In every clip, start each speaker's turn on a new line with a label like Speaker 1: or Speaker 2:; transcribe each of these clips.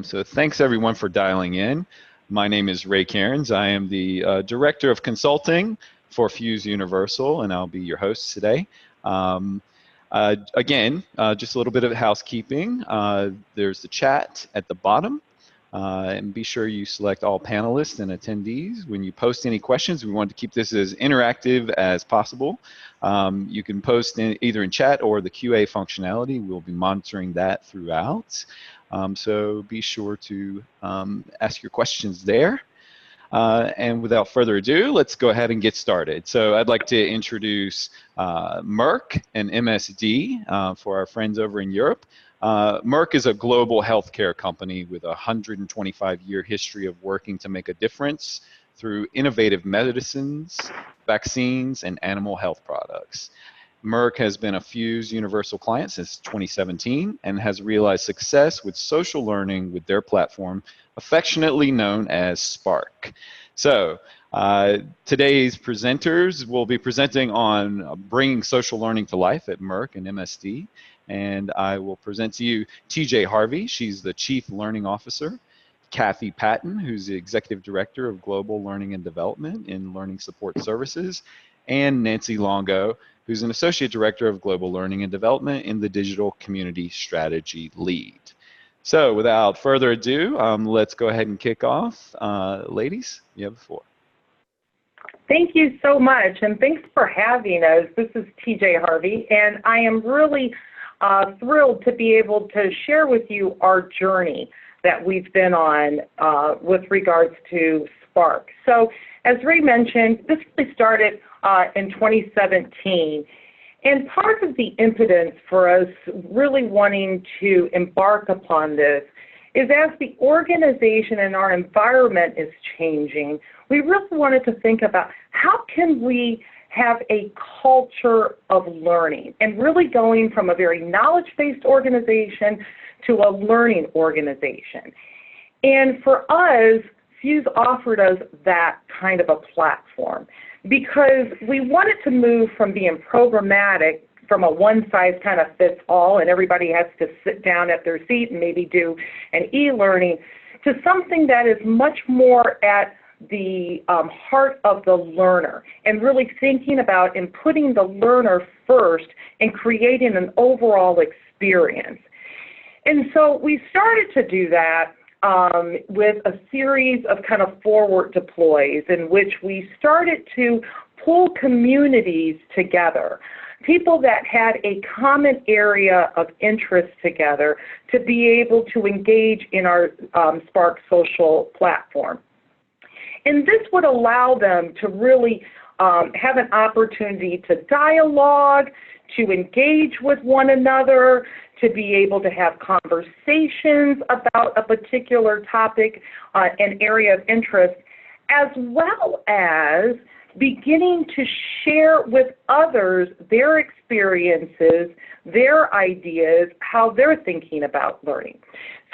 Speaker 1: So thanks everyone for dialing in. My name is Ray Cairns. I am the Director of Consulting for Fuse Universal, and I'll be your host today. Again, just a little bit of housekeeping. There's the chat at the bottom. And be sure you select all panelists and attendees. When you post any questions, we want to keep this as interactive as possible. You can post either in chat or the QA functionality. We'll be monitoring that throughout. So be sure to ask your questions there. And without further ado, let's go ahead and get started. So I'd like to introduce Merck and MSD for our friends over in Europe. Merck is a global healthcare company with a 125-year history of working to make a difference through innovative medicines, vaccines, and animal health products. Merck has been a Fuse Universal client since 2017 and has realized success with social learning with their platform, affectionately known as Spark. So today's presenters will be presenting on bringing social learning to life at Merck and MSD. And I will present to you TJ Harvey. She's the Chief Learning Officer. Kathy Patton, who's the Executive Director of Global Learning and Development in Learning Support Services, and Nancy Longo, who's an Associate Director of Global Learning and Development in the Digital Community Strategy Lead. So without further ado, let's go ahead and kick off. Ladies, you have the floor.
Speaker 2: Thank you so much, and thanks for having us. This is TJ Harvey, and I am really thrilled to be able to share with you our journey that we've been on with regards to Spark. So as Ray mentioned, this really started in 2017. And part of the impetus for us really wanting to embark upon this is as the organization and our environment is changing, we really wanted to think about how can we have a culture of learning and really going from a very knowledge-based organization to a learning organization. And for us, Fuse offered us that kind of a platform because we wanted to move from being programmatic from a one-size-kind-of-fits-all and everybody has to sit down at their seat and maybe do an e-learning to something that is much more at the heart of the learner and really thinking about and putting the learner first and creating an overall experience. And so we started to do that with a series of kind of forward deploys in which we started to pull communities together, people that had a common area of interest together to be able to engage in our Spark social platform. And this would allow them to really have an opportunity to dialogue, to engage with one another, to be able to have conversations about a particular topic, an area of interest, as well as beginning to share with others their experiences, their ideas, how they're thinking about learning.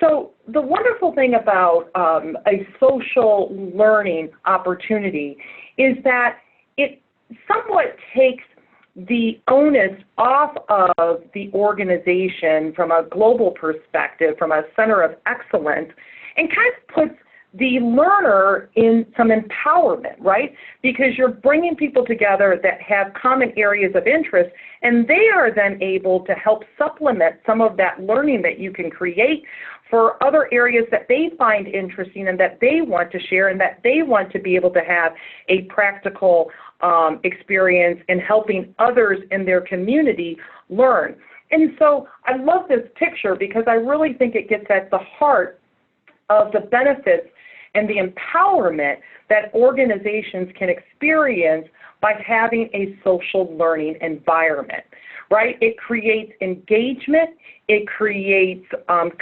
Speaker 2: So the wonderful thing about a social learning opportunity is that it somewhat takes the onus off of the organization from a global perspective, from a center of excellence, and kind of puts the learner in some empowerment, right? Because you're bringing people together that have common areas of interest, and they are then able to help supplement some of that learning that you can create for other areas that they find interesting and that they want to share and that they want to be able to have a practical experience in helping others in their community learn. And so I love this picture because I really think it gets at the heart of the benefits and the empowerment that organizations can experience by having a social learning environment, right? It creates engagement, it creates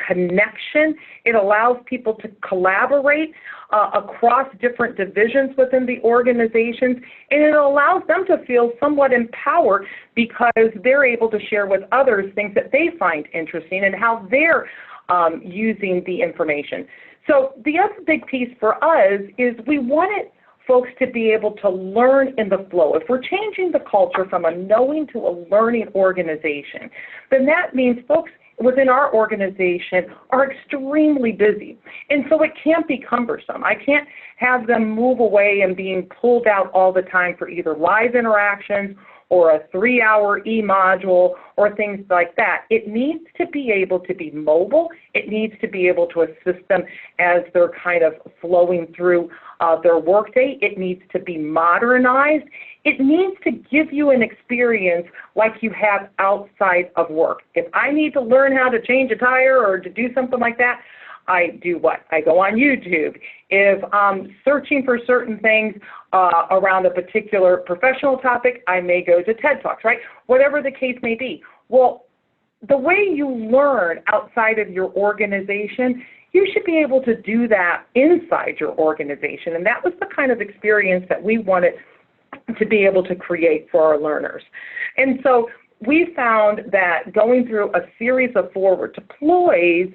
Speaker 2: connection, it allows people to collaborate across different divisions within the organizations, and it allows them to feel somewhat empowered because they're able to share with others things that they find interesting and how they're using the information. So the other big piece for us is we wanted folks to be able to learn in the flow. If we're changing the culture from a knowing to a learning organization, then that means folks within our organization are extremely busy. And so it can't be cumbersome. I can't have them move away and being pulled out all the time for either live interactions or a 3-hour e-module or things like that. It needs to be able to be mobile. It needs to be able to assist them as they're kind of flowing through their workday. It needs to be modernized. It needs to give you an experience like you have outside of work. If I need to learn how to change a tire or to do something like that, I do what? I go on YouTube. If I'm searching for certain things around a particular professional topic, I may go to TED Talks, right? Whatever the case may be. Well, the way you learn outside of your organization, you should be able to do that inside your organization. And that was the kind of experience that we wanted to be able to create for our learners. And so we found that going through a series of forward deploys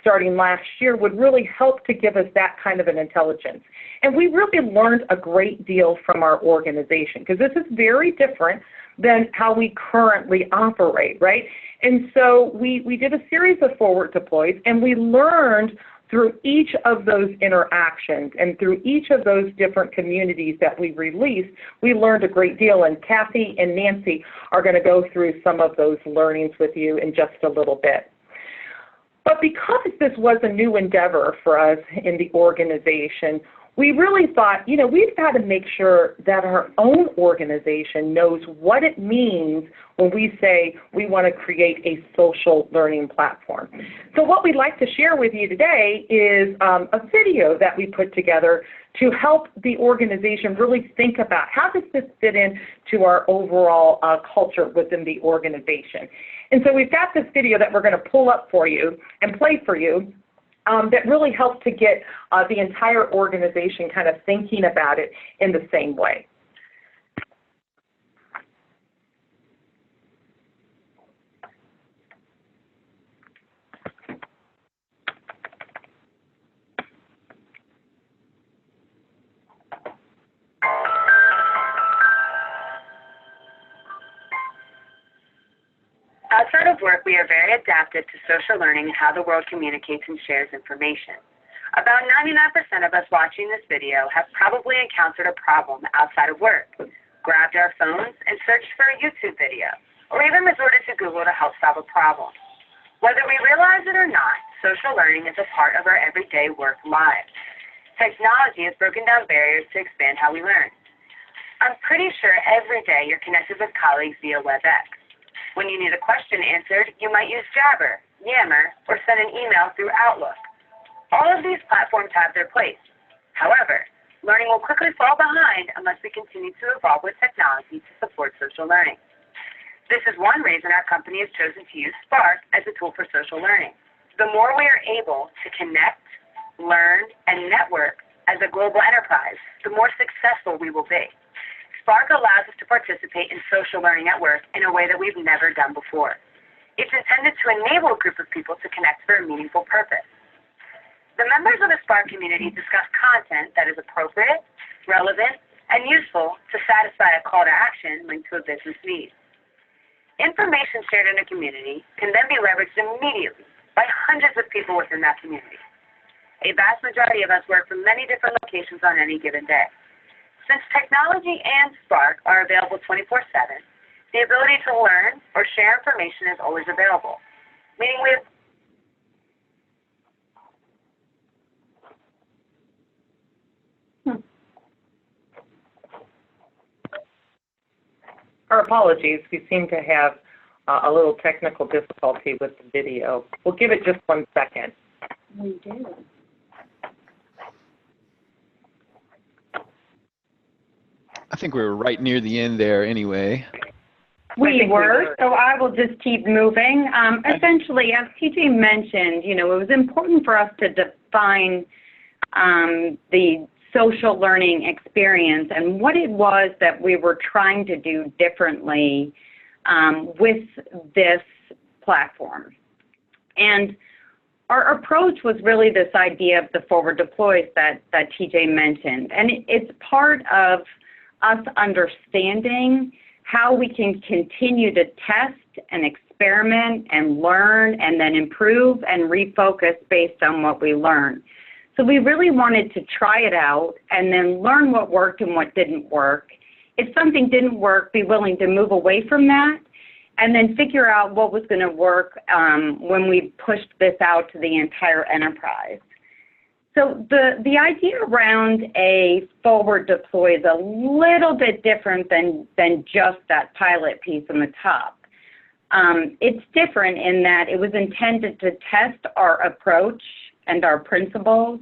Speaker 2: starting last year would really help to give us that kind of an intelligence. And we really learned a great deal from our organization, because this is very different than how we currently operate, right? And so we did a series of forward deploys, and we learned through each of those interactions and through each of those different communities that we released, we learned a great deal. And Kathy and Nancy are going to go through some of those learnings with you in just a little bit. But because this was a new endeavor for us in the organization, we really thought, you know, we've got to make sure that our own organization knows what it means when we say we want to create a social learning platform. So what we'd like to share with you today is a video that we put together to help the organization really think about how does this fit into our overall culture within the organization. And so we've got this video that we're going to pull up for you and play for you. That really helps to get the entire organization kind of thinking about it in the same way.
Speaker 3: Outside of work, we are very adapted to social learning and how the world communicates and shares information. About 99% of us watching this video have probably encountered a problem outside of work, grabbed our phones and searched for a YouTube video, or even resorted to Google to help solve a problem. Whether we realize it or not, social learning is a part of our everyday work lives. Technology has broken down barriers to expand how we learn. I'm pretty sure every day you're connected with colleagues via WebEx. When you need a question answered, you might use Jabber, Yammer, or send an email through Outlook. All of these platforms have their place. However, learning will quickly fall behind unless we continue to evolve with technology to support social learning. This is one reason our company has chosen to use Spark as a tool for social learning. The more we are able to connect, learn, and network as a global enterprise, the more successful we will be. Spark allows us to participate in social learning at work in a way that we've never done before. It's intended to enable a group of people to connect for a meaningful purpose. The members of the Spark community discuss content that is appropriate, relevant, and useful to satisfy a call to action linked to a business need. Information shared in a community can then be leveraged immediately by hundreds of people within that community. A vast majority of us work from many different locations on any given day. Since technology and Spark are available 24/7, the ability to learn or share information is always available, meaning we have
Speaker 2: Our apologies, we seem to have a little technical difficulty with the video. We'll give it just 1 second.
Speaker 3: We do.
Speaker 1: I think we were right near the end there anyway.
Speaker 4: We were, so I will just keep moving. Essentially, as TJ mentioned, you know, it was important for us to define the social learning experience and what it was that we were trying to do differently with this platform. And our approach was really this idea of the forward deploys that TJ mentioned. And it's part of us understanding how we can continue to test and experiment and learn and then improve and refocus based on what we learn. So we really wanted to try it out and then learn what worked and what didn't work. If something didn't work, be willing to move away from that and then figure out what was going to work when we pushed this out to the entire enterprise. So the idea around a forward deploy is a little bit different than just that pilot piece on the top. It's different in that it was intended to test our approach and our principles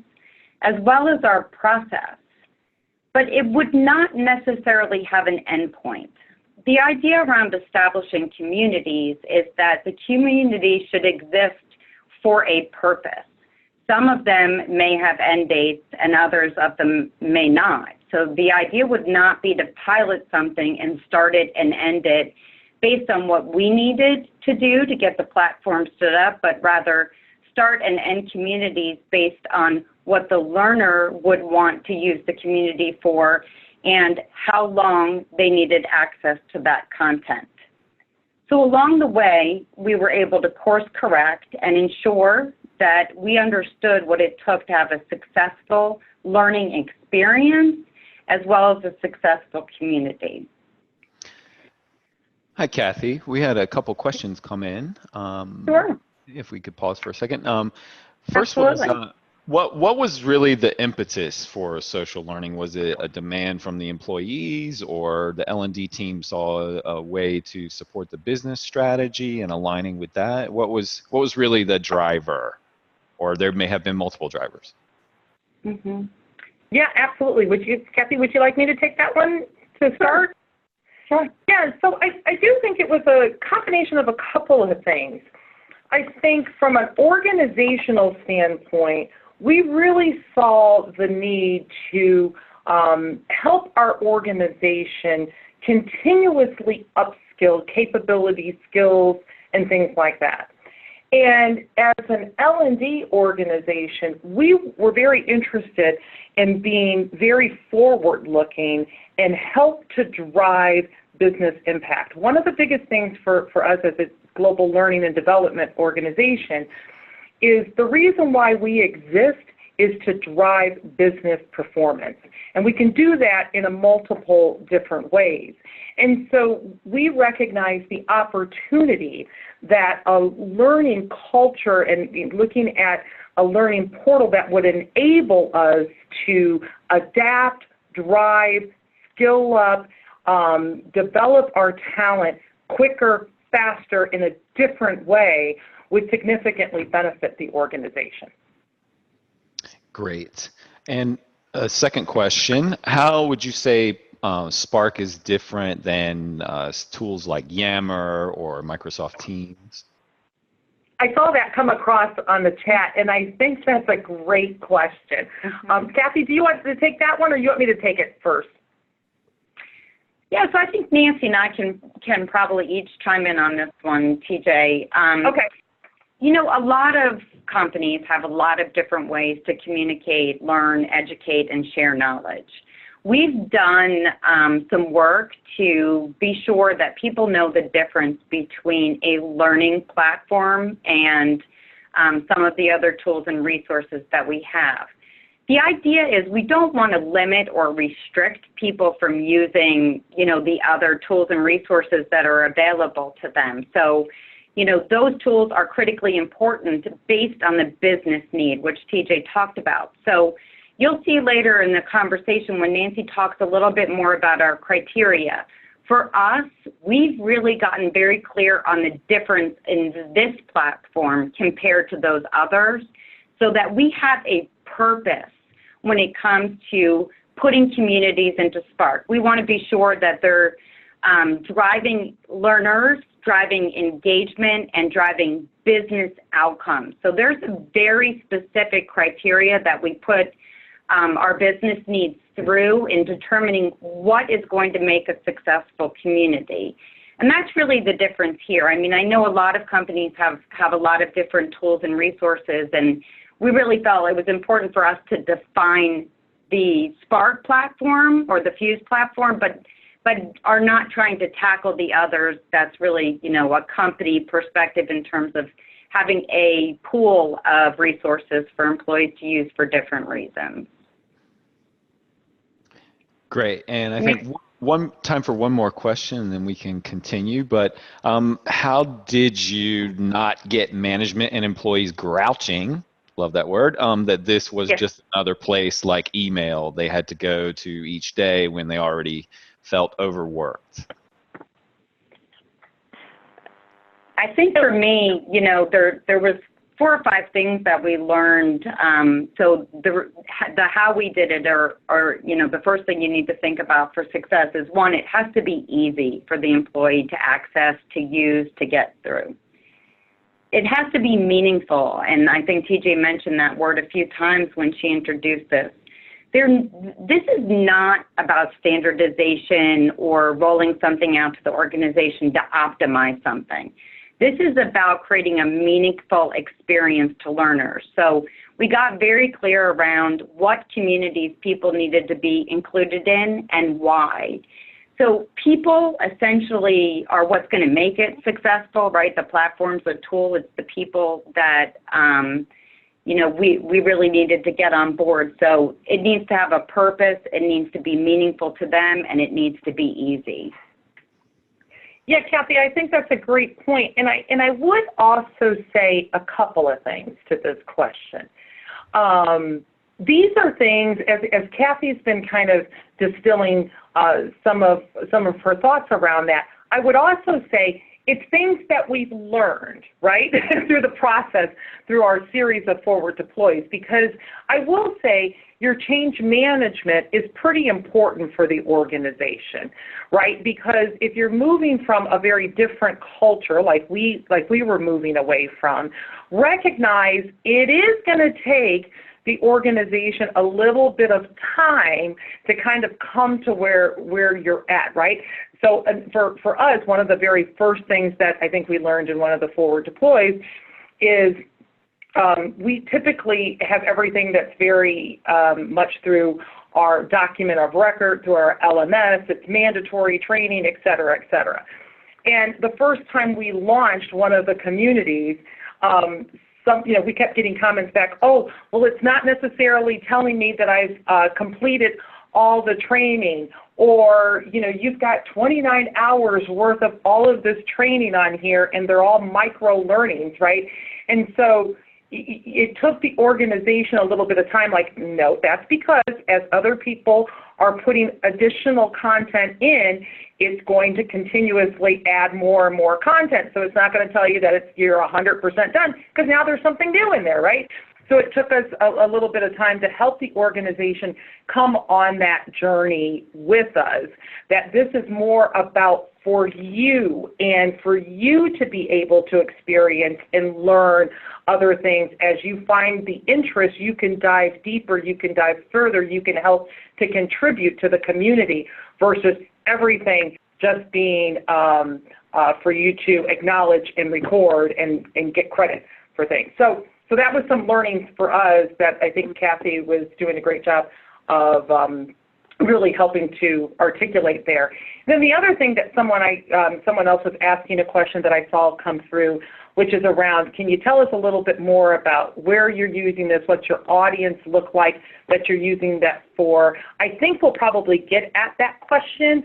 Speaker 4: as well as our process, but it would not necessarily have an endpoint. The idea around establishing communities is that the community should exist for a purpose. Some of them may have end dates and others of them may not. So the idea would not be to pilot something and start it and end it based on what we needed to do to get the platform stood up, but rather start and end communities based on what the learner would want to use the community for and how long they needed access to that content. So along the way, we were able to course correct and ensure that we understood what it took to have a successful learning experience as well as a successful community.
Speaker 1: Hi, Kathy. We had a couple questions come in.
Speaker 4: Sure.
Speaker 1: If we could pause for a second. First
Speaker 4: Absolutely.
Speaker 1: was, what was really the impetus for social learning? Was it a demand from the employees, or the L&D team saw a way to support the business strategy and aligning with that? What was really the driver? Or there may have been multiple drivers.
Speaker 4: Mm-hmm.
Speaker 2: Yeah, absolutely. Kathy, would you like me to take that one to start?
Speaker 4: Sure.
Speaker 2: Yeah, so I do think it was a combination of a couple of things. I think from an organizational standpoint, we really saw the need to help our organization continuously upskill capabilities, skills, and things like that. And as an L&D organization, we were very interested in being very forward-looking and help to drive business impact. One of the biggest things for us as a global learning and development organization is the reason why we exist is to drive business performance. And we can do that in a multiple different ways. And so we recognize the opportunity that a learning culture and looking at a learning portal that would enable us to adapt, drive, skill up, develop our talent quicker, faster, in a different way would significantly benefit the organization.
Speaker 1: Great. And a second question, how would you say Spark is different than tools like Yammer or Microsoft Teams?
Speaker 2: I saw that come across on the chat, and I think that's a great question. Kathy, do you want to take that one, or you want me to take it first?
Speaker 4: Yeah, so I think Nancy and I can probably each chime in on this one, TJ.
Speaker 2: Okay.
Speaker 4: You know, a lot of companies have a lot of different ways to communicate, learn, educate, and share knowledge. We've done some work to be sure that people know the difference between a learning platform and some of the other tools and resources that we have. The idea is we don't want to limit or restrict people from using, you know, the other tools and resources that are available to them. So, you know, those tools are critically important based on the business need, which TJ talked about. So you'll see later in the conversation when Nancy talks a little bit more about our criteria. For us, we've really gotten very clear on the difference in this platform compared to those others so that we have a purpose when it comes to putting communities into Spark. We want to be sure that they're driving learners, driving engagement, and driving business outcomes. So there's a very specific criteria that we put our business needs through in determining what is going to make a successful community. And that's really the difference here. I mean, I know a lot of companies have a lot of different tools and resources, and we really felt it was important for us to define the Spark platform or the Fuse platform, but but are not trying to tackle the others. That's really, a company perspective in terms of having a pool of resources for employees to use for different reasons.
Speaker 1: Great, and I think one time for one more question, and then we can continue. But how did you not get management and employees grouching? Love that word. That this was just another place like email they had to go to each day when they already felt overworked.
Speaker 4: I think for me, there was 4 or 5 things that we learned. So the how we did it, or the first thing you need to think about for success is, one, it has to be easy for the employee to access, to use, to get through. It has to be meaningful, and I think TJ mentioned that word a few times when she introduced this. This is not about standardization or rolling something out to the organization to optimize something. This is about creating a meaningful experience to learners. So we got very clear around what communities people needed to be included in and why. So people essentially are what's going to make it successful, right? The platform's a tool. It's the people that, we really needed to get on board. So it needs to have a purpose, it needs to be meaningful to them, and it needs to be easy.
Speaker 2: Yeah, Kathy, I think that's a great point. And I would also say a couple of things to this question. These are things, as Kathy's been kind of distilling some of her thoughts around that, I would also say it's things that we've learned, right, through the process, through our series of Forward Deploys, because I will say your change management is pretty important for the organization, right? Because if you're moving from a very different culture like we were moving away from, recognize it is going to take the organization a little bit of time to kind of come to where you're at, right? So for us, one of the very first things that I think we learned in one of the Forward Deploys is we typically have everything that's very much through our document of record, through our LMS. It's mandatory training, et cetera, et cetera. And the first time we launched one of the communities, we kept getting comments back, oh, well, it's not necessarily telling me that I've completed all the training, or, you've got 29 hours worth of all of this training on here, and they're all micro learnings, right? And so it took the organization a little bit of time, like, no, that's because as other people are putting additional content in, it's going to continuously add more and more content. So it's not going to tell you that you're 100% done, because now there's something new in there, right? So it took us a little bit of time to help the organization come on that journey with us, that this is more about for you and for you to be able to experience and learn other things. As you find the interest, you can dive deeper, you can dive further, you can help to contribute to the community versus everything just being for you to acknowledge and record and get credit for things. So that was some learnings for us that I think Kathy was doing a great job of really helping to articulate there. And then the other thing that someone else was asking a question that I saw come through, which is around, can you tell us a little bit more about where you're using this, what's your audience look like that you're using that for? I think we'll probably get at that question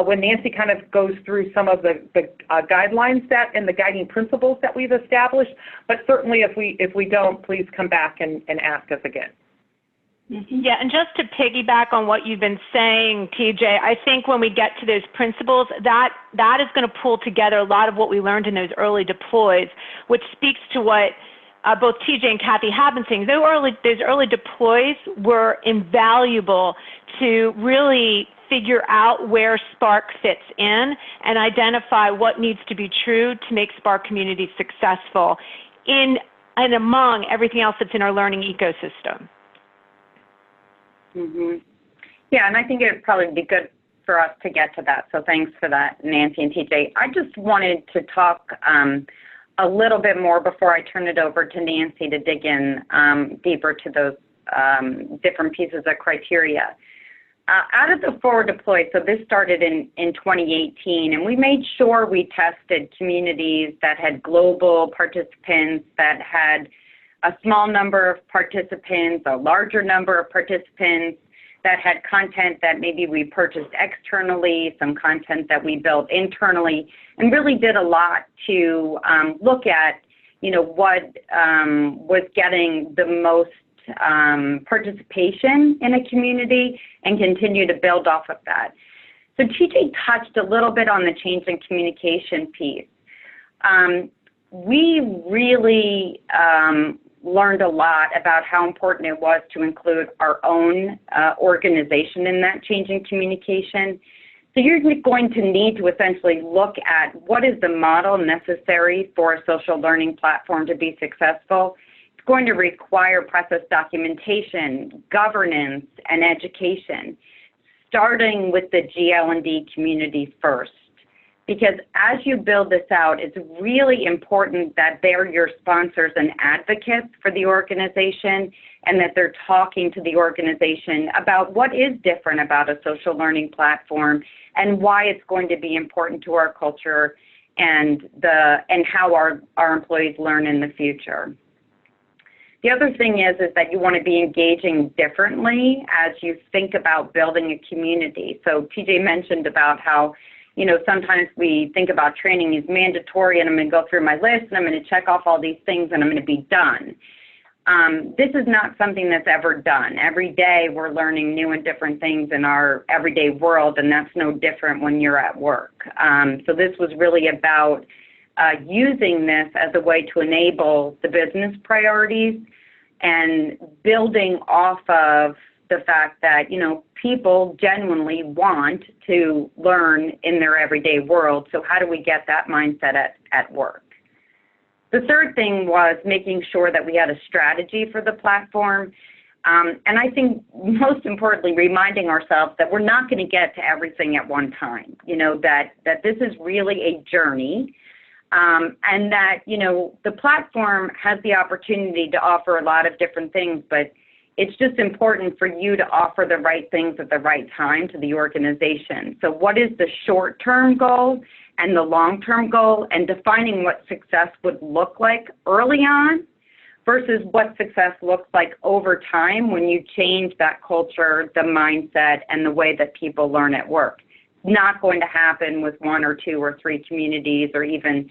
Speaker 2: when Nancy kind of goes through some of the guidelines and the guiding principles that we've established. But certainly if we don't, please come back and ask us again.
Speaker 5: Yeah, and just to piggyback on what you've been saying, TJ, I think when we get to those principles, that is going to pull together a lot of what we learned in those early deploys, which speaks to what both TJ and Kathy have been saying. Those early deploys were invaluable to really figure out where Spark fits in and identify what needs to be true to make Spark communities successful in and among everything else that's in our learning ecosystem.
Speaker 4: Mm-hmm. Yeah, and I think it would probably be good for us to get to that. So thanks for that, Nancy and TJ. I just wanted to talk a little bit more before I turn it over to Nancy to dig in deeper to those different pieces of criteria. out of the Forward Deployed, so this started in 2018, and we made sure we tested communities that had global participants, that had a small number of participants, a larger number of participants, that had content that maybe we purchased externally, some content that we built internally, and really did a lot to look at, what was getting the most participation in a community and continue to build off of that. So TJ touched a little bit on the change in communication piece. We really learned a lot about how important it was to include our own organization in that change in communication. So you're going to need to essentially look at what is the model necessary for a social learning platform to be successful. It's going to require process documentation, governance, and education, starting with the GL&D community first. Because as you build this out, it's really important that they're your sponsors and advocates for the organization, and that they're talking to the organization about what is different about a social learning platform and why it's going to be important to our culture and how our employees learn in the future. The other thing is that you want to be engaging differently as you think about building a community. So TJ mentioned about how sometimes we think about training is mandatory, and I'm going to go through my list and I'm going to check off all these things and I'm going to be done. This is not something that's ever done. Every day we're learning new and different things in our everyday world, and that's no different when you're at work. So this was really about using this as a way to enable the business priorities and building off of the fact that, people genuinely want to learn in their everyday world. So how do we get that mindset at work? The third thing was making sure that we had a strategy for the platform. And I think most importantly, reminding ourselves that we're not going to get to everything at one time, that this is really a journey. And that, the platform has the opportunity to offer a lot of different things, but it's just important for you to offer the right things at the right time to the organization. So what is the short-term goal and the long-term goal, and defining what success would look like early on versus what success looks like over time when you change that culture, the mindset, and the way that people learn at work. It's not going to happen with one or two or three communities or even,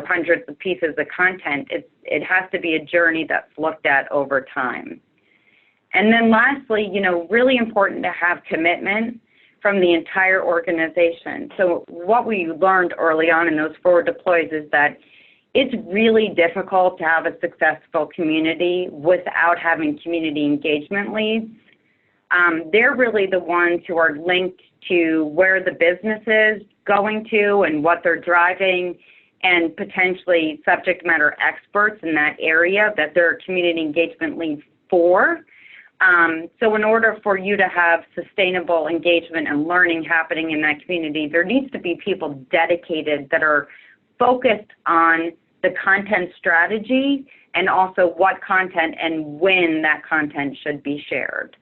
Speaker 4: hundreds of pieces of content. It has to be a journey that's looked at over time. And then lastly, really important to have commitment from the entire organization. So what we learned early on in those Forward Deploys is that it's really difficult to have a successful community without having community engagement leads. They're really the ones who are linked to where the business is going to and what they're driving, and potentially subject matter experts in that area that they're community engagement leads for. So in order for you to have sustainable engagement and learning happening in that community, there needs to be people dedicated that are focused on the content strategy and also what content and when that content should be shared.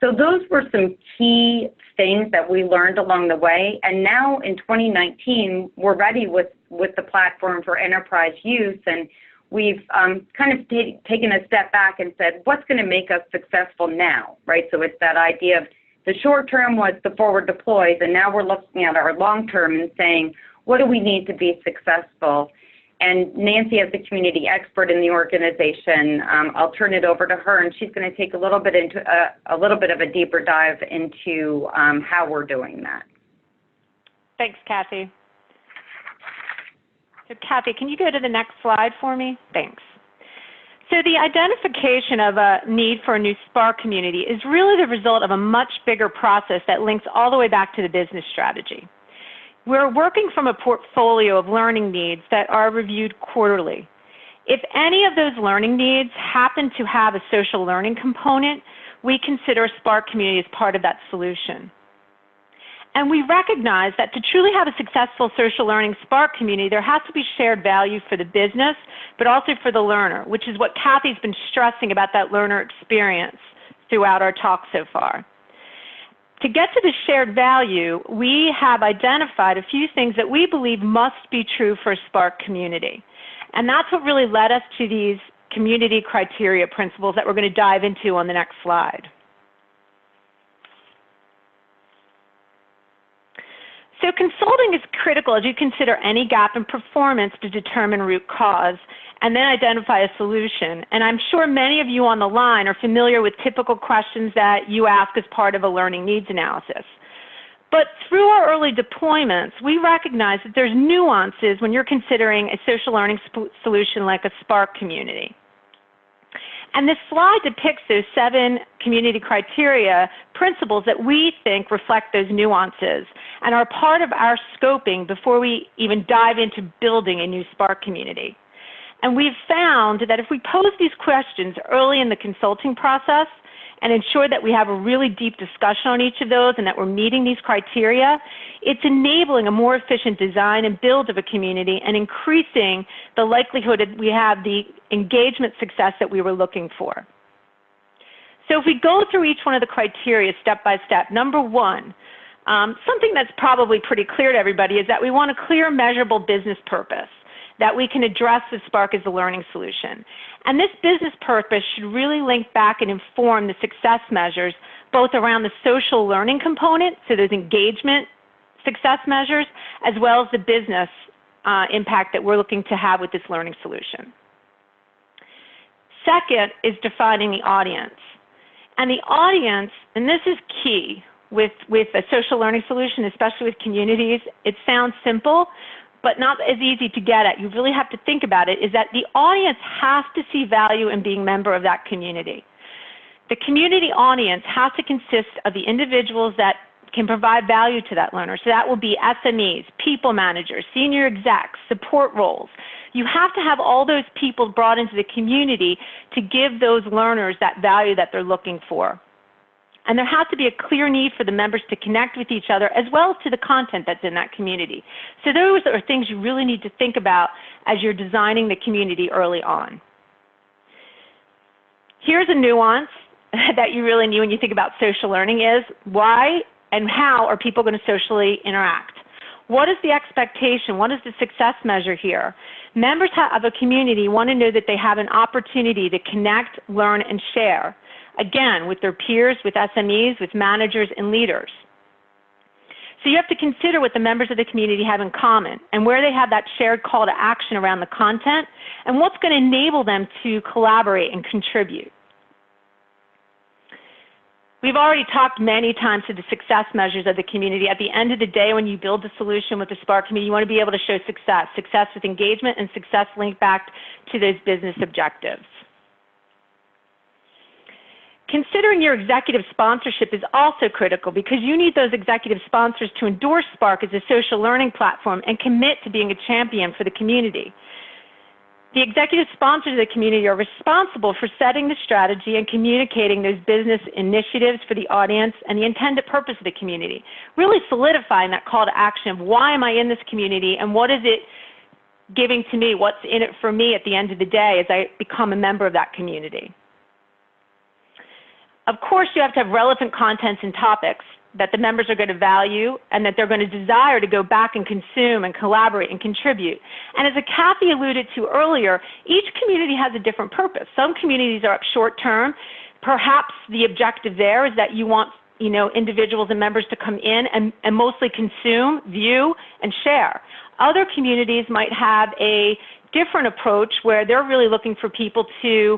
Speaker 4: So those were some key things that we learned along the way. And now in 2019, we're ready with the platform for enterprise use, and we've kind of taken a step back and said, what's going to make us successful now, right? So it's that idea of the short term was the Forward Deployed, and now we're looking at our long term and saying, what do we need to be successful? And Nancy, as the community expert in the organization, I'll turn it over to her, and she's going to take a little bit of a deeper dive into how we're doing that.
Speaker 5: Thanks, Kathy. So Kathy, can you go to the next slide for me? Thanks. So the identification of a need for a new Spark community is really the result of a much bigger process that links all the way back to the business strategy. We're working from a portfolio of learning needs that are reviewed quarterly. If any of those learning needs happen to have a social learning component, we consider Spark community as part of that solution. And we recognize that to truly have a successful social learning Spark community, there has to be shared value for the business, but also for the learner, which is what Kathy's been stressing about that learner experience throughout our talk so far. To get to the shared value, we have identified a few things that we believe must be true for a Spark community. And that's what really led us to these community criteria principles that we're going to dive into on the next slide. So consulting is critical as you consider any gap in performance to determine root cause and then identify a solution. And I'm sure many of you on the line are familiar with typical questions that you ask as part of a learning needs analysis. But through our early deployments, we recognize that there's nuances when you're considering a social learning solution like a Spark community. And this slide depicts those 7 community criteria principles that we think reflect those nuances and are part of our scoping before we even dive into building a new Spark community. And we've found that if we pose these questions early in the consulting process and ensure that we have a really deep discussion on each of those and that we're meeting these criteria, it's enabling a more efficient design and build of a community and increasing the likelihood that we have the engagement success that we were looking for. So if we go through each one of the criteria step by step, number 1, something that's probably pretty clear to everybody is that we want a clear, measurable business purpose that we can address with Spark as a learning solution. And this business purpose should really link back and inform the success measures, both around the social learning component, so those engagement success measures, as well as the business impact that we're looking to have with this learning solution. Second is defining the audience. And the audience, and this is key with a social learning solution, especially with communities, it sounds simple, but not as easy to get at. You really have to think about it, is that the audience has to see value in being a member of that community. The community audience has to consist of the individuals that can provide value to that learner. So that will be SMEs, people managers, senior execs, support roles. You have to have all those people brought into the community to give those learners that value that they're looking for. And there has to be a clear need for the members to connect with each other as well as to the content that's in that community. So those are things you really need to think about as you're designing the community early on. Here's a nuance that you really need when you think about social learning is why and how are people going to socially interact? What is the expectation? What is the success measure here? Members of a community want to know that they have an opportunity to connect, learn, and share. Again, with their peers, with SMEs, with managers and leaders. So you have to consider what the members of the community have in common and where they have that shared call to action around the content and what's going to enable them to collaborate and contribute. We've already talked many times to the success measures of the community. At the end of the day, when you build a solution with the Spark community, you want to be able to show success, success with engagement and success linked back to those business objectives. Considering your executive sponsorship is also critical because you need those executive sponsors to endorse Spark as a social learning platform and commit to being a champion for the community. The executive sponsors of the community are responsible for setting the strategy and communicating those business initiatives for the audience and the intended purpose of the community, really solidifying that call to action of why am I in this community and what is it giving to me, what's in it for me at the end of the day as I become a member of that community. Of course, you have to have relevant contents and topics that the members are going to value and that they're going to desire to go back and consume and collaborate and contribute. And as Kathy alluded to earlier, each community has a different purpose. Some communities are up short term. Perhaps the objective there is that you want individuals and members to come in and mostly consume, view, and share. Other communities might have a different approach where they're really looking for people to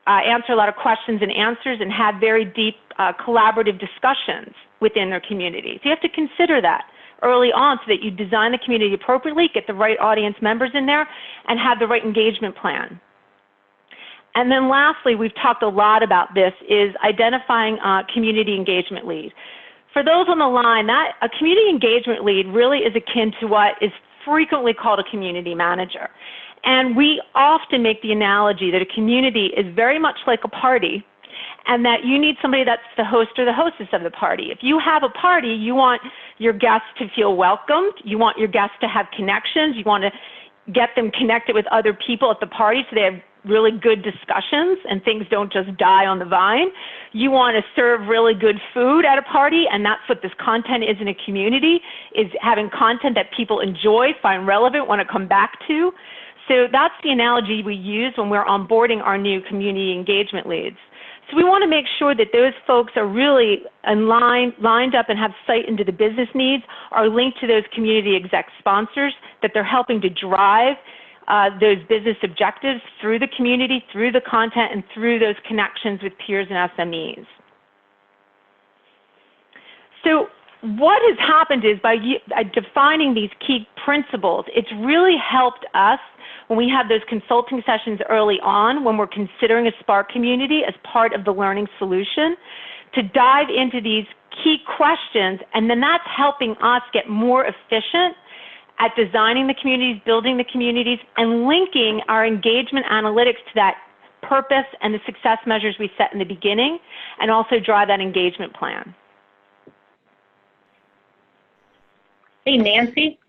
Speaker 5: answer a lot of questions and answers and have very deep collaborative discussions within their community. So you have to consider that early on so that you design the community appropriately, get the right audience members in there, and have the right engagement plan. And then lastly, we've talked a lot about this, is identifying a community engagement lead. For those on the line, that a community engagement lead really is akin to what is frequently called a community manager. And we often make the analogy that a community is very much like a party and that you need somebody that's the host or the hostess of the party. If you have a party, you want your guests to feel welcomed. You want your guests to have connections. You want to get them connected with other people at the party so they have really good discussions and things don't just die on the vine. You want to serve really good food at a party, and that's what this content is in a community, is having content that people enjoy, find relevant, want to come back to. So that's the analogy we use when we're onboarding our new community engagement leads. So we want to make sure that those folks are really lined up and have sight into the business needs, are linked to those community exec sponsors, that they're helping to drive those business objectives through the community, through the content, and through those connections with peers and SMEs. So what has happened is by defining these key principles, it's really helped us when we have those consulting sessions early on, when we're considering a Spark community as part of the learning solution, to dive into these key questions, and then that's helping us get more efficient at designing the communities, building the communities, and linking our engagement analytics to that purpose and the success measures we set in the beginning, and also drive that engagement plan.
Speaker 2: Hey, Nancy?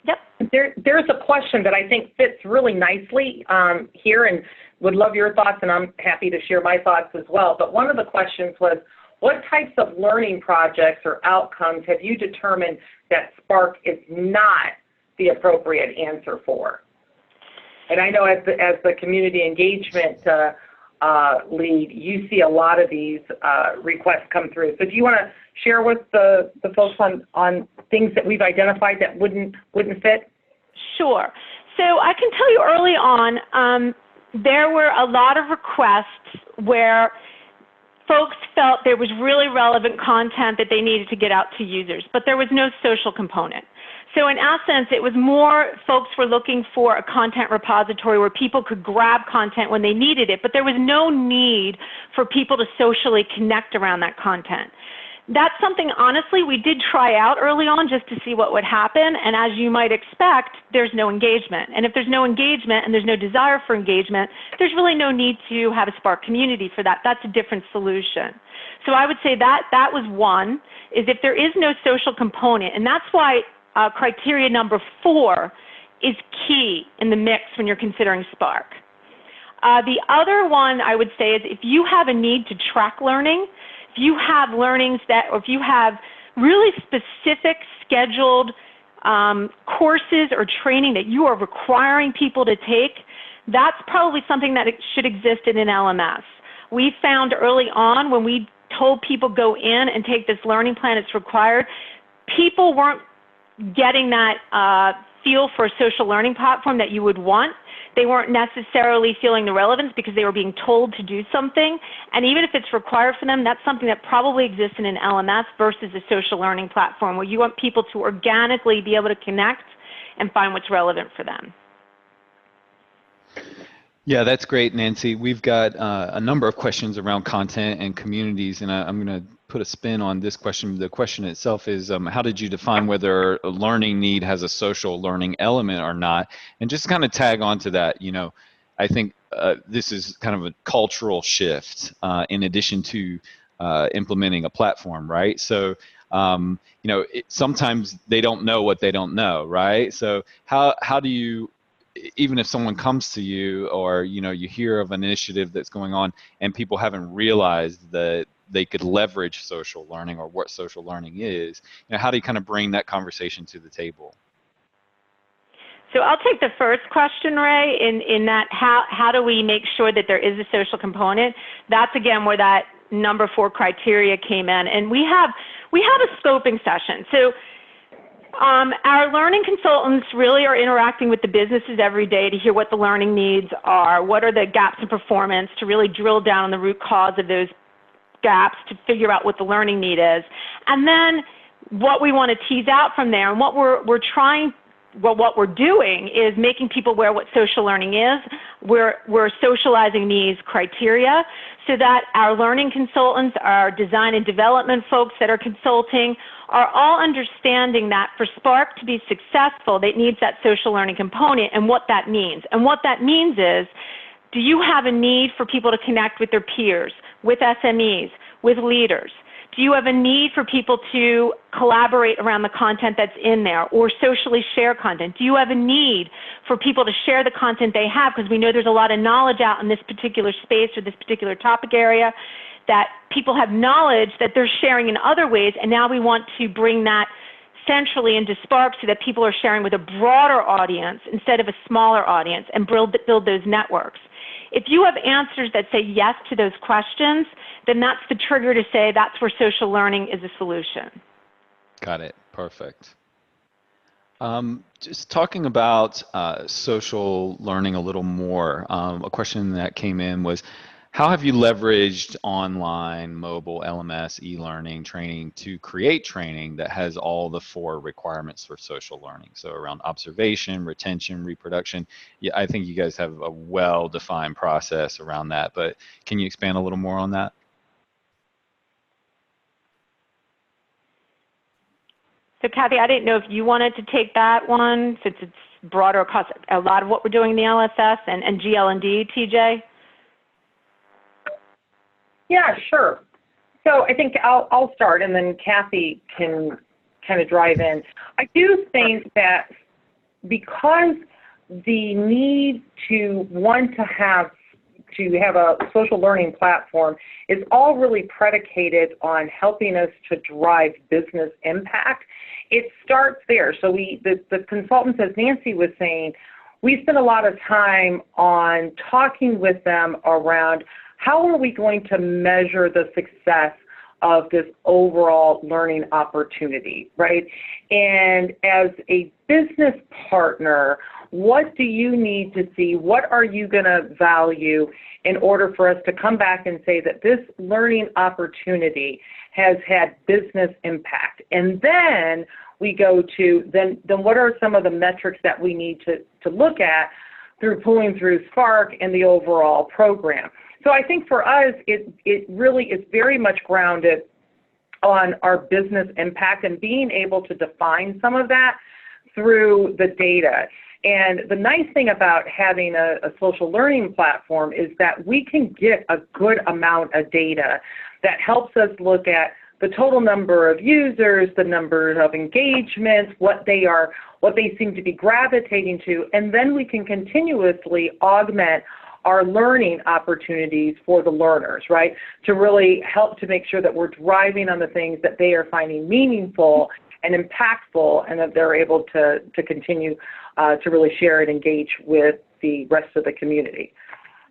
Speaker 5: Yep.
Speaker 2: There's a question that I think fits really nicely here, and would love your thoughts, and I'm happy to share my thoughts as well. But one of the questions was, what types of learning projects or outcomes have you determined that Spark is not the appropriate answer for? And I know as the community engagement lead, you see a lot of these requests come through. So do you want to share with the folks on things that we've identified that wouldn't fit?
Speaker 5: Sure. So I can tell you early on, there were a lot of requests where folks felt there was really relevant content that they needed to get out to users, but there was no social component. So in essence, it was more folks were looking for a content repository where people could grab content when they needed it, but there was no need for people to socially connect around that content. That's something, honestly, we did try out early on just to see what would happen, and as you might expect, there's no engagement. And if there's no engagement and there's no desire for engagement, there's really no need to have a Spark community for that. That's a different solution. So I would say that was one, is if there is no social component, and that's why criteria number 4 is key in the mix when you're considering Spark. The other one I would say is if you have a need to track learning, if you have learnings or if you have really specific scheduled courses or training that you are requiring people to take, that's probably something that should exist in an LMS. We found early on when we told people go in and take this learning plan, it's required, people weren't getting that feel for a social learning platform that you would want. They weren't necessarily feeling the relevance because they were being told to do something. And even if it's required for them, that's something that probably exists in an LMS versus a social learning platform where you want people to organically be able to connect and find what's relevant for them.
Speaker 1: Yeah, that's great, Nancy. We've got a number of questions around content and communities, and I'm going to put a spin on this question. The question itself is, how did you define whether a learning need has a social learning element or not? And just kind of tag on to that, you know, I think this is kind of a cultural shift in addition to implementing a platform, right? So, you know, sometimes they don't know what they don't know, right? So how do you, even if someone comes to you or, you know, you hear of an initiative that's going on and people haven't realized that they could leverage social learning or what social learning is, you know, how do you kind of bring that conversation to the table?
Speaker 5: So I'll take the first question, Ray, in that how do we make sure that there is a social component? That's, again, where that number 4 criteria came in. And we have a scoping session. So our learning consultants really are interacting with the businesses every day to hear what the learning needs are, what are the gaps in performance, to really drill down on the root cause of those gaps to figure out what the learning need is. And then what we want to tease out from there, and what we're doing is making people aware what social learning is. We're socializing these criteria so that our learning consultants, our design and development folks that are consulting, are all understanding that for Spark to be successful, it needs that social learning component and what that means. And what that means is, do you have a need for people to connect with their peers, with SMEs, with leaders? Do you have a need for people to collaborate around the content that's in there or socially share content? Do you have a need for people to share the content they have? Because we know there's a lot of knowledge out in this particular space or this particular topic area that people have knowledge that they're sharing in other ways, and now we want to bring that centrally into Spark so that people are sharing with a broader audience instead of a smaller audience and build those networks. If you have answers that say yes to those questions, then that's the trigger to say that's where social learning is a solution.
Speaker 1: Got it. Perfect. Just talking about social learning a little more, a question that came in was, how have you leveraged online, mobile, LMS, e-learning training to create training that has all the 4 requirements for social learning? So around observation, retention, reproduction. Yeah, I think you guys have a well-defined process around that, but can you expand a little more on that?
Speaker 5: So Kathy, I didn't know if you wanted to take that one since it's broader across a lot of what we're doing in the LSS and GL&D, TJ.
Speaker 2: Yeah, sure. So I think I'll start, and then Kathy can kind of drive in. I do think that because the need to want to have a social learning platform is all really predicated on helping us to drive business impact, it starts there. So the consultants, as Nancy was saying, we spend a lot of time on talking with them around how are we going to measure the success of this overall learning opportunity, right? And as a business partner, what do you need to see? What are you going to value in order for us to come back and say that this learning opportunity has had business impact? And then we go to, then what are some of the metrics that we need to look at through pulling through Spark and the overall program? So I think for us, it really is very much grounded on our business impact and being able to define some of that through the data. And the nice thing about having a social learning platform is that we can get a good amount of data that helps us look at the total number of users, the number of engagements, what they seem to be gravitating to, and then we can continuously augment our learning opportunities for the learners, right? To really help to make sure that we're driving on the things that they are finding meaningful and impactful, and that they're able to continue to really share and engage with the rest of the community.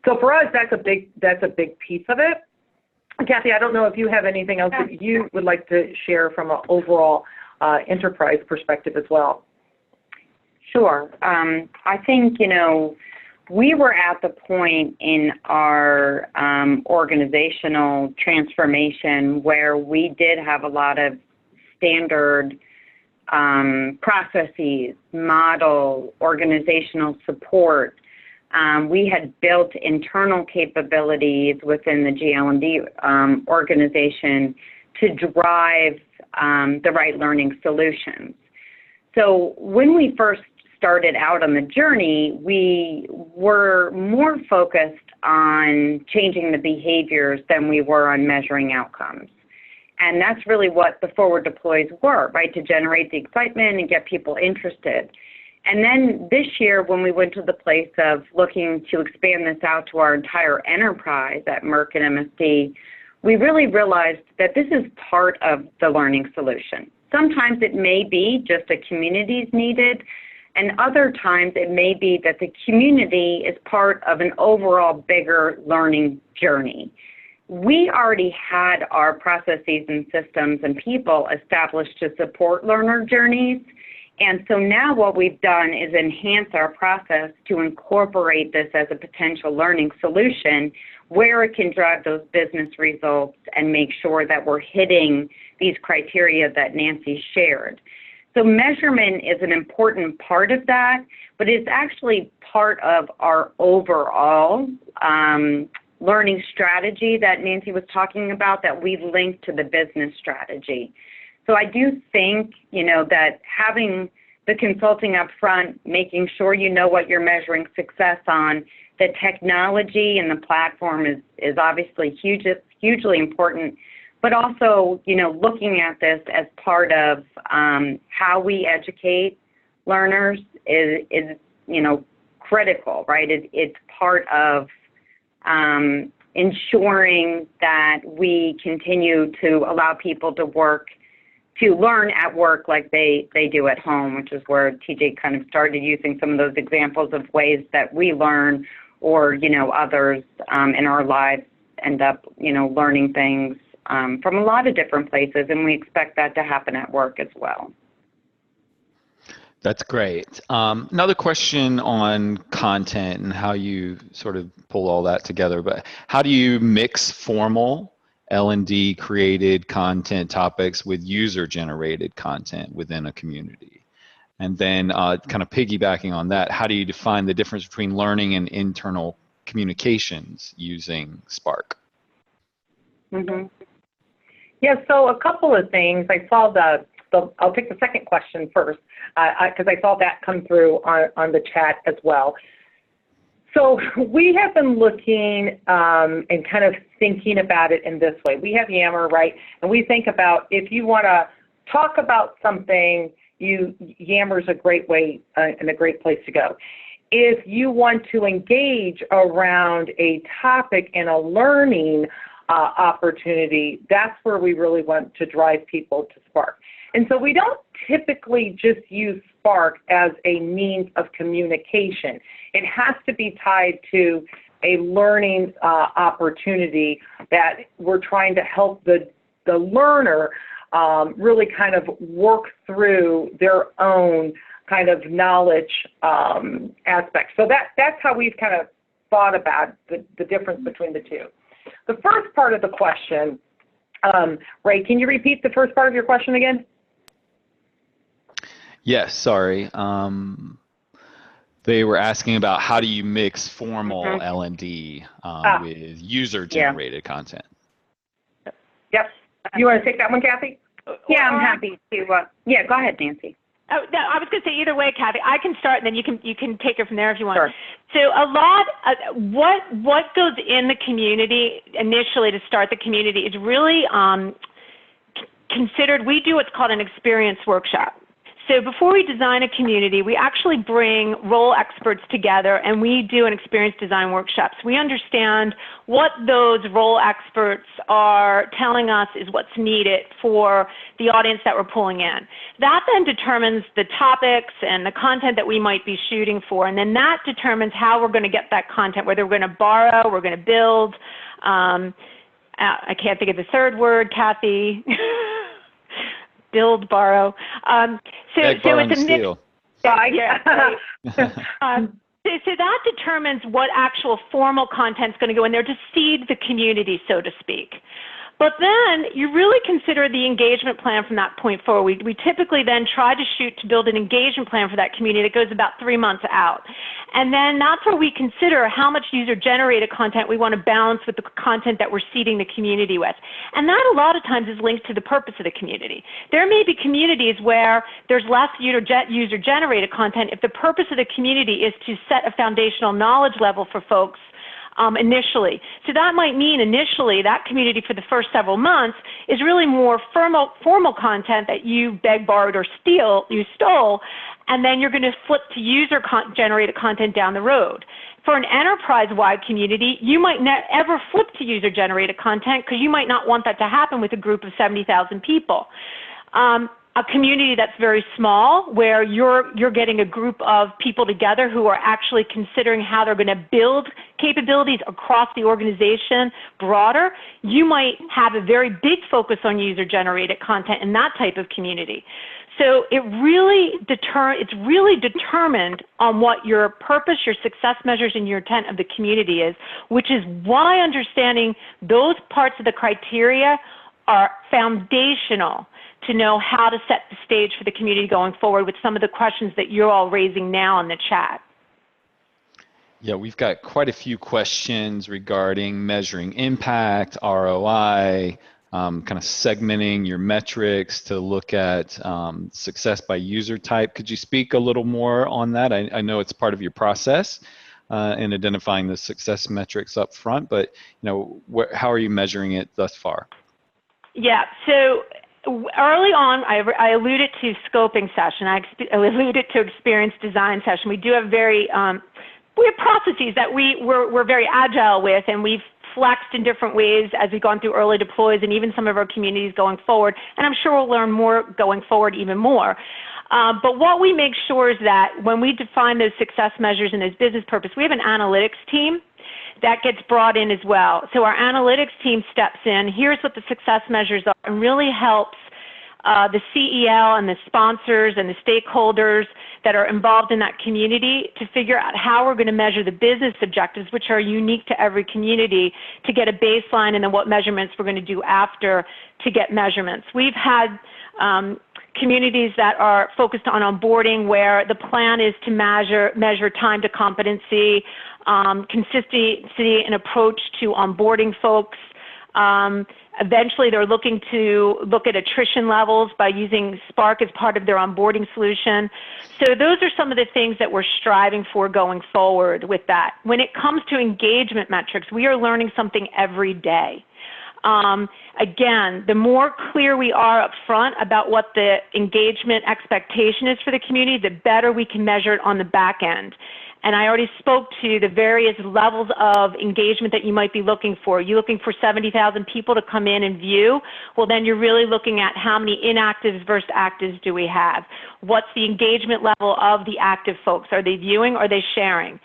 Speaker 2: So for us, that's a big piece of it. Kathy, I don't know if you have anything else that you would like to share from an overall enterprise perspective as well.
Speaker 4: Sure. I think, we were at the point in our organizational transformation where we did have a lot of standard processes, model, organizational support. We had built internal capabilities within the GL&D organization to drive the right learning solutions. So when we first started out on the journey, we were more focused on changing the behaviors than we were on measuring outcomes. And that's really what the forward deploys were, right, to generate the excitement and get people interested. And then this year, when we went to the place of looking to expand this out to our entire enterprise at Merck and MSD, we really realized that this is part of the learning solution. Sometimes it may be just a community's needed, and other times it may be that the community is part of an overall bigger learning journey. We already had our processes and systems and people established to support learner journeys. And so now what we've done is enhance our process to incorporate this as a potential learning solution where it can drive those business results and make sure that we're hitting these criteria that Nancy shared. So measurement is an important part of that, but it's actually part of our overall learning strategy that Nancy was talking about that we linked to the business strategy. So I do think, that having the consulting up front, making sure you know what you're measuring success on, the technology and the platform is obviously hugely important, but also, you know, looking at this as part of how we educate learners is you know, critical, right? It's part of ensuring that we continue to allow people to learn at work like they do at home, which is where TJ kind of started using some of those examples of ways that we learn, or, you know, others in our lives end up, you know, learning things from a lot of different places, and we expect that to happen at work as well.
Speaker 1: That's great. Another question on content and how you sort of pull all that together, but how do you mix formal L&D created content topics with user-generated content within a community? And then kind of piggybacking on that, how do you define the difference between learning and internal communications using Spark?
Speaker 2: Mm-hmm. Yeah, so a couple of things. I saw I'll take the second question first, because I saw that come through on the chat as well. So we have been looking and kind of thinking about it in this way. We have Yammer, right? And we think about, if you want to talk about something, Yammer's a great way and a great place to go. If you want to engage around a topic and a learning opportunity, that's where we really want to drive people to Spark. And so we don't typically just use Spark as a means of communication. It has to be tied to a learning opportunity that we're trying to help the learner really kind of work through their own kind of knowledge aspect. So that's how we've kind of thought about the difference between the two. The first part of the question, Ray, can you repeat the first part of your question again?
Speaker 1: Yes, sorry. They were asking about how do you mix formal L&D with user-generated content.
Speaker 2: Yep. You want to take that one, Kathy?
Speaker 4: Yeah, I'm happy to. Yeah, go ahead, Nancy.
Speaker 5: Oh, no, I was going to say either way, Kathy. I can start, and then you can take it from there if you want.
Speaker 2: Sure.
Speaker 5: So a lot, what goes in the community initially to start the community is really considered. We do what's called an experience workshop. So before we design a community, we actually bring role experts together and we do an experience design workshop. So we understand what those role experts are telling us is what's needed for the audience that we're pulling in. That then determines the topics and the content that we might be shooting for, and then that determines how we're going to get that content, whether we're going to borrow, we're going to build. I can't think of the third word, Kathy. Build, borrow. So it's a
Speaker 1: steal.
Speaker 5: Yeah. So that determines what actual formal content is going to go in there to seed the community, so to speak. But then you really consider the engagement plan from that point forward. We typically then try to shoot to build an engagement plan for that community that goes about 3 months out. And then that's where we consider how much user-generated content we want to balance with the content that we're seeding the community with. And that a lot of times is linked to the purpose of the community. There may be communities where there's less user-generated content if the purpose of the community is to set a foundational knowledge level for folks initially. So that might mean initially that community for the first several months is really more formal content that you begged, borrowed, or stole, and then you're going to flip to user-generated content down the road. For an enterprise-wide community, you might never flip to user-generated content because you might not want that to happen with a group of 70,000 people. A community that's very small, where you're getting a group of people together who are actually considering how they're going to build capabilities across the organization broader, you might have a very big focus on user-generated content in that type of community. So it's really determined on what your purpose, your success measures, and your intent of the community is, which is why understanding those parts of the criteria are foundational to know how to set the stage for the community going forward with some of the questions that you're all raising now in the chat.
Speaker 1: Yeah, we've got quite a few questions regarding measuring impact, ROI, kind of segmenting your metrics to look at success by user type. Could you speak a little more on that? I know it's part of your process in identifying the success metrics up front, but how are you measuring it thus far?
Speaker 5: Yeah, so early on, I alluded to scoping session. I alluded to experience design session. We do have we have processes that we're very agile with, and we've flexed in different ways as we've gone through early deploys and even some of our communities going forward. And I'm sure we'll learn more going forward even more. But what we make sure is that when we define those success measures and those business purpose, we have an analytics team that gets brought in as well. So our analytics team steps in, here's what the success measures are, and really helps the CEL and the sponsors and the stakeholders that are involved in that community to figure out how we're going to measure the business objectives, which are unique to every community, to get a baseline and then what measurements we're going to do after to get measurements. We've had communities that are focused on onboarding where the plan is to measure time to competency, consistency and approach to onboarding folks. Eventually, they're looking to look at attrition levels by using Spark as part of their onboarding solution. So those are some of the things that we're striving for going forward with that. When it comes to engagement metrics, we are learning something every day. Again, the more clear we are up front about what the engagement expectation is for the community, the better we can measure it on the back end. And I already spoke to the various levels of engagement that you might be looking for. You're looking for 70,000 people to come in and view? Well, then you're really looking at how many inactives versus actives do we have? What's the engagement level of the active folks? Are they viewing? Are they sharing?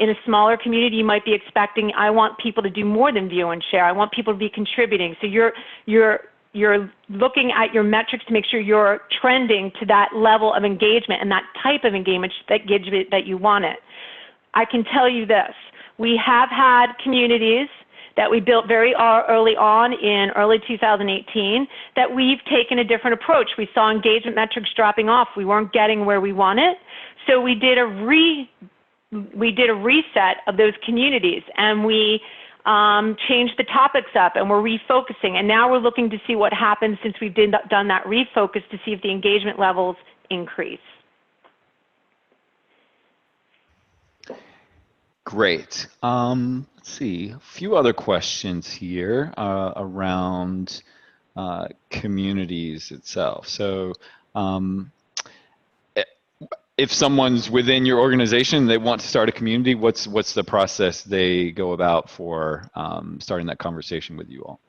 Speaker 5: In a smaller community, you might be expecting, I want people to do more than view and share. I want people to be contributing. So you're looking at your metrics to make sure you're trending to that level of engagement and that type of engagement that you want it. I can tell you this, we have had communities that we built very early on in early 2018 that we've taken a different approach. We saw engagement metrics dropping off. We weren't getting where we wanted. So we did a reset of those communities, and we changed the topics up, and we're refocusing. And now we're looking to see what happens since we've done that refocus to see if the engagement levels increase.
Speaker 1: Great. Let's see, a few other questions here around communities itself. So if someone's within your organization, they want to start a community, what's the process they go about for starting that conversation with you all?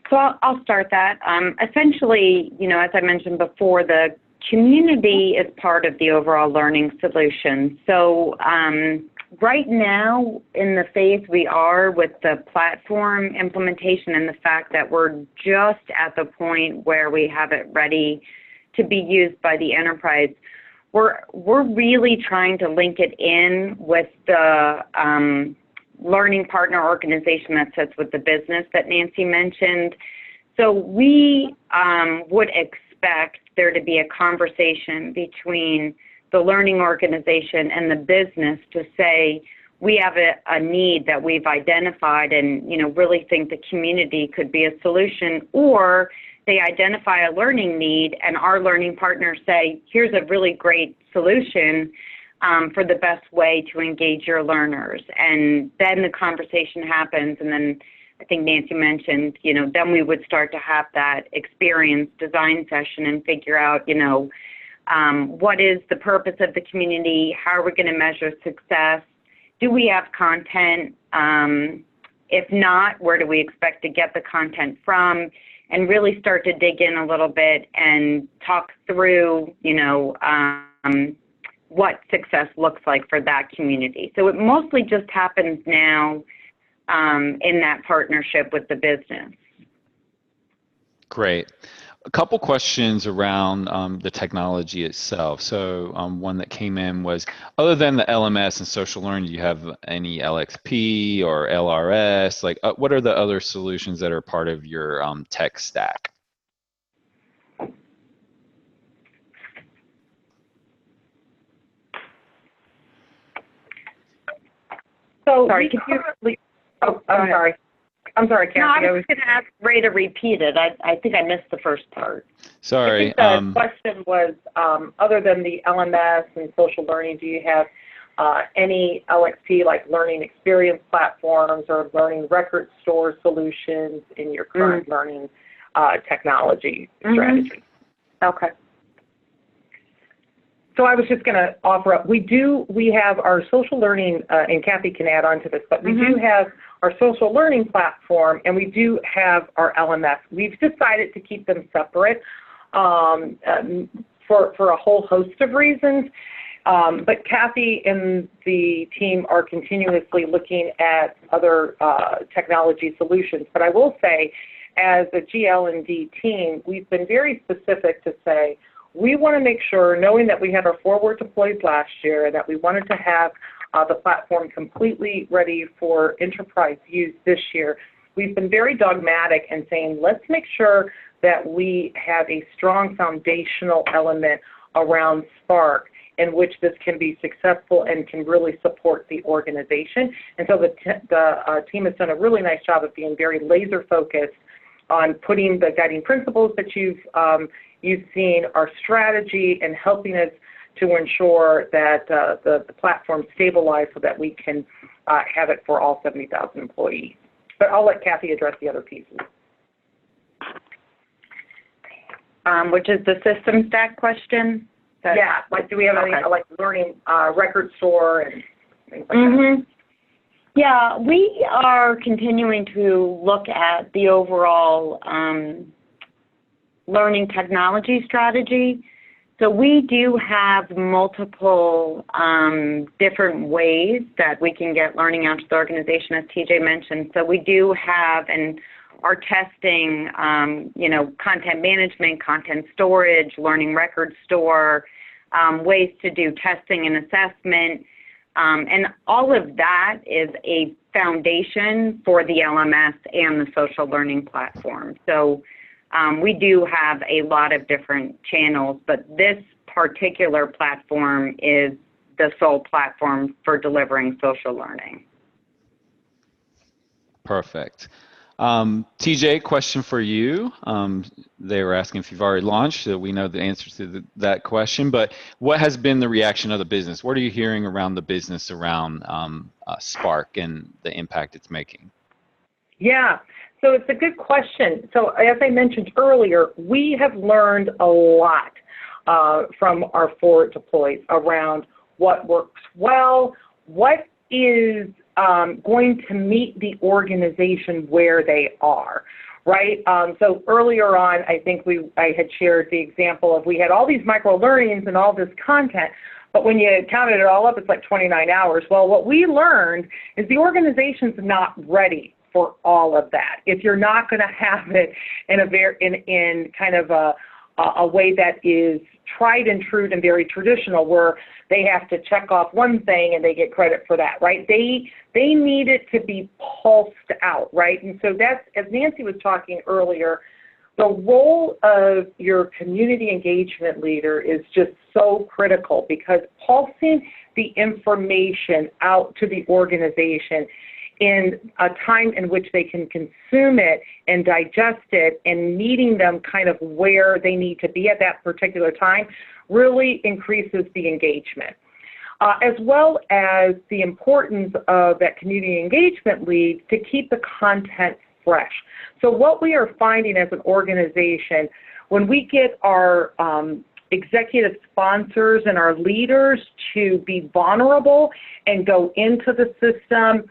Speaker 4: So I'll start that. Essentially, as I mentioned before, the community is part of the overall learning solution. So right now, in the phase we are with the platform implementation and the fact that we're just at the point where we have it ready to be used by the enterprise, we're really trying to link it in with the learning partner organization that sits with the business that Nancy mentioned. So we would expect there to be a conversation between the learning organization and the business to say, we have a need that we've identified and really think the community could be a solution, or they identify a learning need and our learning partners say, here's a really great solution for the best way to engage your learners. And then the conversation happens, and then I think Nancy mentioned, then we would start to have that experience design session and figure out, what is the purpose of the community? How are we going to measure success? Do we have content? If not, where do we expect to get the content from? And really start to dig in a little bit and talk through, what success looks like for that community. So it mostly just happens now in that partnership with the business.
Speaker 1: Great. A couple questions around the technology itself. So one that came in was, other than the LMS and social learning, do you have any LXP or LRS? Like, what are the other solutions that are part of your tech stack?
Speaker 2: So
Speaker 4: Sorry,
Speaker 2: I'm sorry, Kathy.
Speaker 4: No, I was going to ask Ray to repeat it. I think I missed the first part.
Speaker 1: Sorry.
Speaker 2: I think the question was, other than the LMS and social learning, do you have any LXP like learning experience platforms or learning record store solutions in your current learning technology strategy.
Speaker 4: Okay.
Speaker 2: So I was just going to offer up, we have our social learning, and Kathy can add on to this, but we do have our social learning platform, and we do have our LMS. We've decided to keep them separate for a whole host of reasons. But Kathy and the team are continuously looking at other technology solutions. But I will say, as a GL&D team, we've been very specific to say, we want to make sure, knowing that we had our forward deployed last year, and that we wanted to have the platform completely ready for enterprise use this year, we've been very dogmatic in saying, let's make sure that we have a strong foundational element around Spark in which this can be successful and can really support the organization. And so the team has done a really nice job of being very laser focused on putting the guiding principles that you've seen, our strategy, and helping us to ensure that the platform stabilized so that we can have it for all 70,000 employees. But I'll let Kathy address the other pieces.
Speaker 4: Which is the system stack question?
Speaker 2: Yeah, like do we have any like learning record store and things like that?
Speaker 4: Yeah, we are continuing to look at the overall learning technology strategy. So we do have multiple different ways that we can get learning out to the organization, as TJ mentioned. So we do have and are testing, content management, content storage, learning record store, ways to do testing and assessment. And all of that is a foundation for the LMS and the social learning platform. So we do have a lot of different channels, but this particular platform is the sole platform for delivering social learning.
Speaker 1: Perfect. TJ, question for you. They were asking if you've already launched, so we know the answer to that question, but what has been the reaction of the business? What are you hearing around the business around Spark and the impact it's making?
Speaker 2: Yeah, so it's a good question. So as I mentioned earlier, we have learned a lot from our forward deploys around what works well, what is going to meet the organization where they are, right? So earlier on, I think I had shared the example of we had all these micro learnings and all this content, but when you counted it all up, it's like 29 hours. Well, what we learned is the organization's not ready for all of that. If you're not going to have it in kind of a way that is tried and true and very traditional, where they have to check off one thing and they get credit for that, right? They need it to be pulsed out, right? And so that's, as Nancy was talking earlier, the role of your community engagement leader is just so critical, because pulsing the information out to the organization in a time in which they can consume it and digest it, and meeting them kind of where they need to be at that particular time, really increases the engagement. As well as the importance of that community engagement lead to keep the content fresh. So what we are finding as an organization, when we get our executive sponsors and our leaders to be vulnerable and go into the system,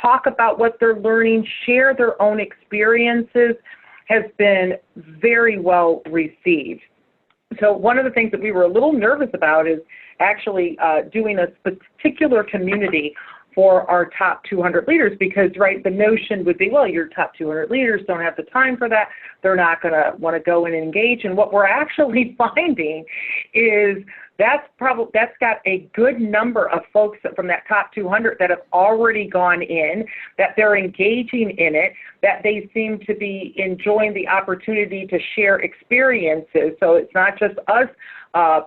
Speaker 2: talk about what they're learning, share their own experiences, has been very well received. So one of the things that we were a little nervous about is actually doing a particular community for our top 200 leaders, because, right, the notion would be, well, your top 200 leaders don't have the time for that. They're not going to want to go and engage. And what we're actually finding is that's got a good number of folks from that top 200 that have already gone in, that they're engaging in it, that they seem to be enjoying the opportunity to share experiences. So it's not just us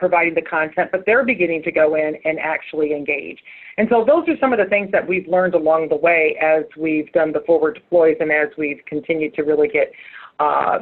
Speaker 2: providing the content, but they're beginning to go in and actually engage. And so those are some of the things that we've learned along the way as we've done the forward deploys and as we've continued to really get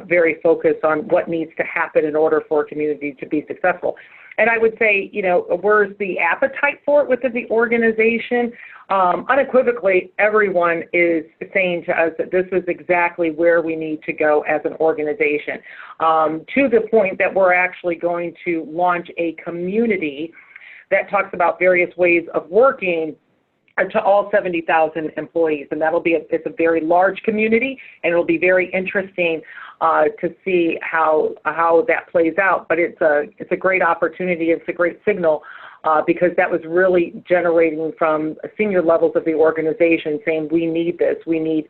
Speaker 2: very focused on what needs to happen in order for a community to be successful. And I would say, you know, where's the appetite for it within the organization? Unequivocally, everyone is saying to us that this is exactly where we need to go as an organization, to the point that we're actually going to launch a community that talks about various ways of working to all 70,000 employees, and that'll be it's a very large community, and it'll be very interesting to see how that plays out. But it's a great opportunity. It's a great signal because that was really generating from senior levels of the organization saying we need this. We need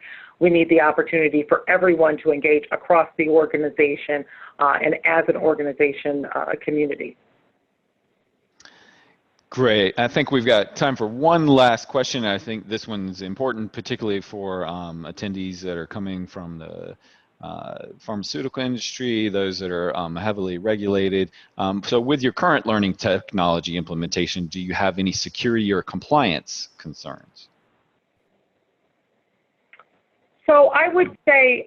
Speaker 2: the opportunity for everyone to engage across the organization and as an organization community.
Speaker 1: Great. I think we've got time for one last question. I think this one's important, particularly for attendees that are coming from the pharmaceutical industry, those that are heavily regulated. So with your current learning technology implementation, do you have any security or compliance concerns?
Speaker 2: So I would say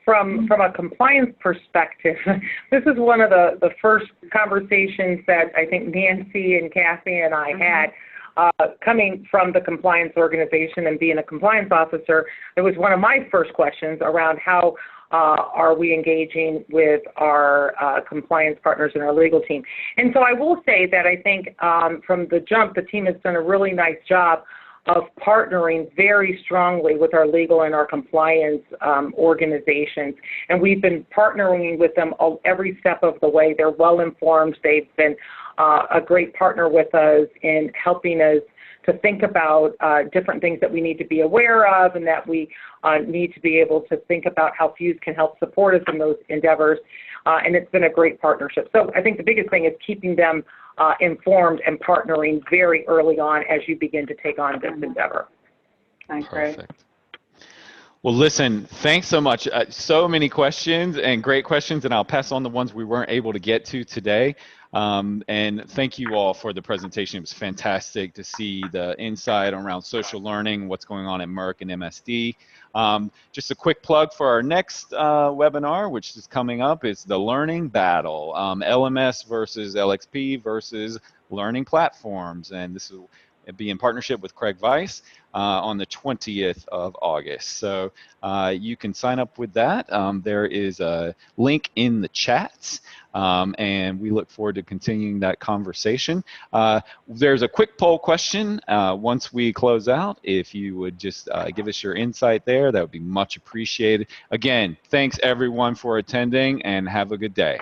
Speaker 2: from a compliance perspective, this is one of the first conversations that I think Nancy and Kathy and I had coming from the compliance organization and being a compliance officer. It was one of my first questions around how are we engaging with our compliance partners and our legal team. And so I will say that I think from the jump, the team has done a really nice job of partnering very strongly with our legal and our compliance organizations. And we've been partnering with them every step of the way. They're well informed. They've been a great partner with us in helping us to think about different things that we need to be aware of and that we need to be able to think about how Fuse can help support us in those endeavors. And it's been a great partnership. So I think the biggest thing is keeping them informed and partnering very early on as you begin to take on this endeavor.
Speaker 1: Perfect. Well, listen, thanks so much. So many questions and great questions, and I'll pass on the ones we weren't able to get to today. And thank you all for the presentation. It was fantastic to see the insight around social learning, what's going on at Merck and MSD. Just a quick plug for our next webinar, which is coming up. It's the Learning Battle, LMS versus LXP versus learning platforms. And this will be in partnership with Craig Weiss on the 20th of August. So you can sign up with that. There is a link in the chat. And we look forward to continuing that conversation. There's a quick poll question once we close out. If you would just give us your insight there, that would be much appreciated. Again, thanks everyone for attending and have a good day.